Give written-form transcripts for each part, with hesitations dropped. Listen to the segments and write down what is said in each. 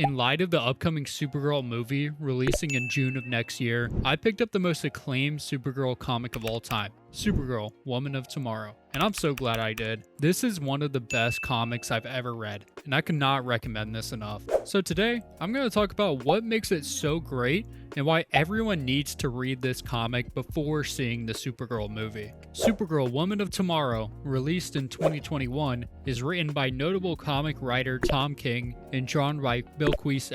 In light of the upcoming Supergirl movie releasing in June of next year, I picked up the most acclaimed Supergirl comic of all time, Supergirl, Woman of Tomorrow, and I'm so glad I did. This is one of the best comics I've ever read, and I cannot recommend this enough. So today, I'm going to talk about what makes it so great and why everyone needs to read this comic before seeing the Supergirl movie. Supergirl, Woman of Tomorrow, released in 2021, is written by notable comic writer Tom King and drawn by Bilquis.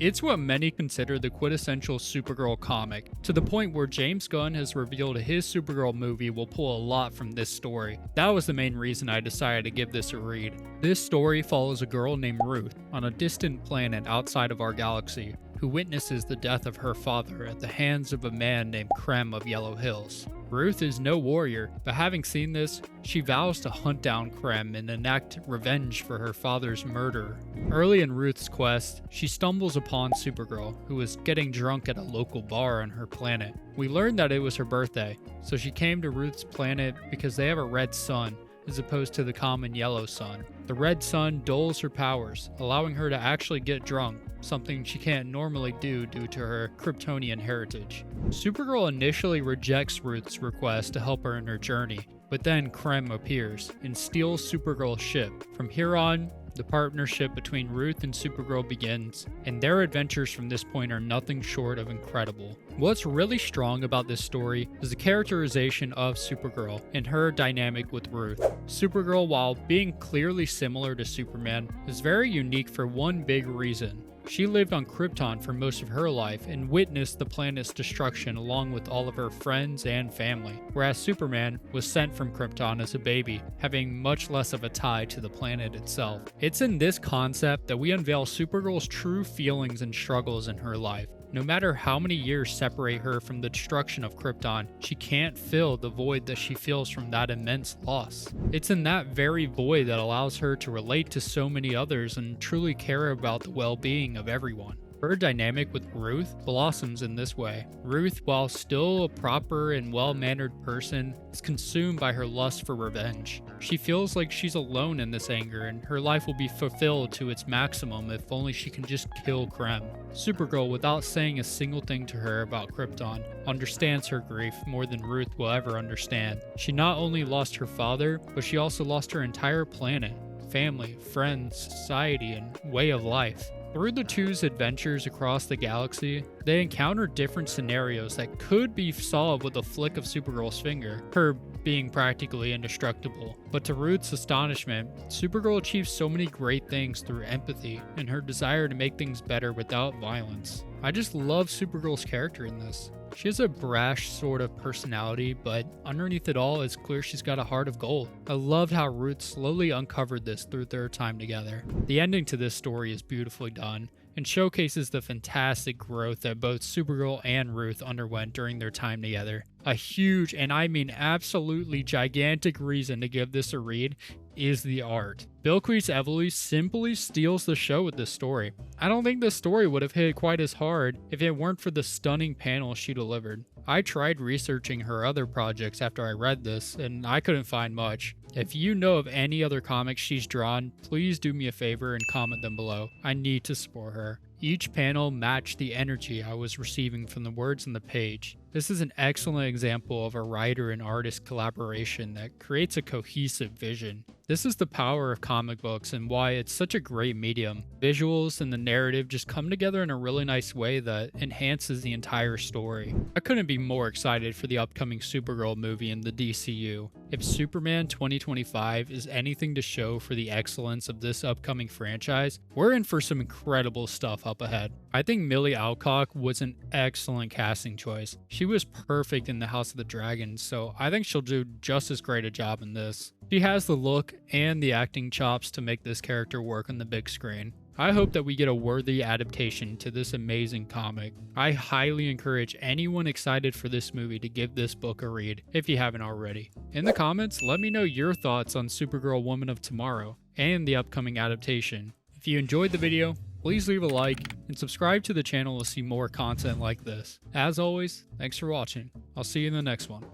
It's what many consider the quintessential Supergirl comic, to the point where James Gunn has revealed his Supergirl movie will pull a lot from this story. That was the main reason I decided to give this a read. This story follows a girl named Ruth on a distant planet outside of our galaxy, who witnesses the death of her father at the hands of a man named Krem of Yellow Hills. Ruth is no warrior, but having seen this, she vows to hunt down Krem and enact revenge for her father's murder. Early in Ruth's quest, she stumbles upon Supergirl, who is getting drunk at a local bar on her planet. We learn that it was her birthday, so she came to Ruth's planet because they have a red sun, as opposed to the common yellow sun. The red sun dulls her powers, allowing her to actually get drunk, something she can't normally do due to her Kryptonian heritage. Supergirl initially rejects Ruth's request to help her in her journey, but then Krem appears and steals Supergirl's ship. From here on, the partnership between Ruth and Supergirl begins, and their adventures from this point are nothing short of incredible. What's really strong about this story is the characterization of Supergirl and her dynamic with Ruth. Supergirl, while being clearly similar to Superman, is very unique for one big reason. She lived on Krypton for most of her life and witnessed the planet's destruction along with all of her friends and family, whereas Superman was sent from Krypton as a baby, having much less of a tie to the planet itself. It's in this concept that we unveil Supergirl's true feelings and struggles in her life. No matter how many years separate her from the destruction of Krypton, she can't fill the void that she feels from that immense loss. It's in that very void that allows her to relate to so many others and truly care about the well-being of everyone. Her dynamic with Ruth blossoms in this way. Ruth, while still a proper and well-mannered person, is consumed by her lust for revenge. She feels like she's alone in this anger and her life will be fulfilled to its maximum if only she can just kill Krem. Supergirl, without saying a single thing to her about Krypton, understands her grief more than Ruth will ever understand. She not only lost her father, but she also lost her entire planet, family, friends, society, and way of life. Through the two's adventures across the galaxy, they encounter different scenarios that could be solved with a flick of Supergirl's finger, her being practically indestructible. But to Ruth's astonishment, Supergirl achieves so many great things through empathy and her desire to make things better without violence. I just love Supergirl's character in this. She has a brash sort of personality, but underneath it all, it's clear she's got a heart of gold. I loved how Ruth slowly uncovered this through their time together. The ending to this story is beautifully done and showcases the fantastic growth that both Supergirl and Ruth underwent during their time together. A huge, and I mean absolutely gigantic reason to give this a read is the art. Bilquis simply steals the show with this story. I don't think this story would have hit quite as hard if it weren't for the stunning panels she delivered. I tried researching her other projects after I read this, and I couldn't find much. If you know of any other comics she's drawn, please do me a favor and comment them below. I need to support her. Each panel matched the energy I was receiving from the words on the page. This is an excellent example of a writer and artist collaboration that creates a cohesive vision. This is the power of comic books and why it's such a great medium. Visuals and the narrative just come together in a really nice way that enhances the entire story. I couldn't be more excited for the upcoming Supergirl movie in the DCU. If Superman 2025 is anything to show for the excellence of this upcoming franchise, we're in for some incredible stuff up ahead. I think Millie Alcock was an excellent casting choice. She was perfect in the House of the Dragon, so I think she'll do just as great a job in this. She has the look and the acting chops to make this character work on the big screen. I hope that we get a worthy adaptation to this amazing comic. I highly encourage anyone excited for this movie to give this book a read, if you haven't already. In the comments, let me know your thoughts on Supergirl, Woman of Tomorrow and the upcoming adaptation. If you enjoyed the video, please leave a like and subscribe to the channel to see more content like this. As always, thanks for watching. I'll see you in the next one.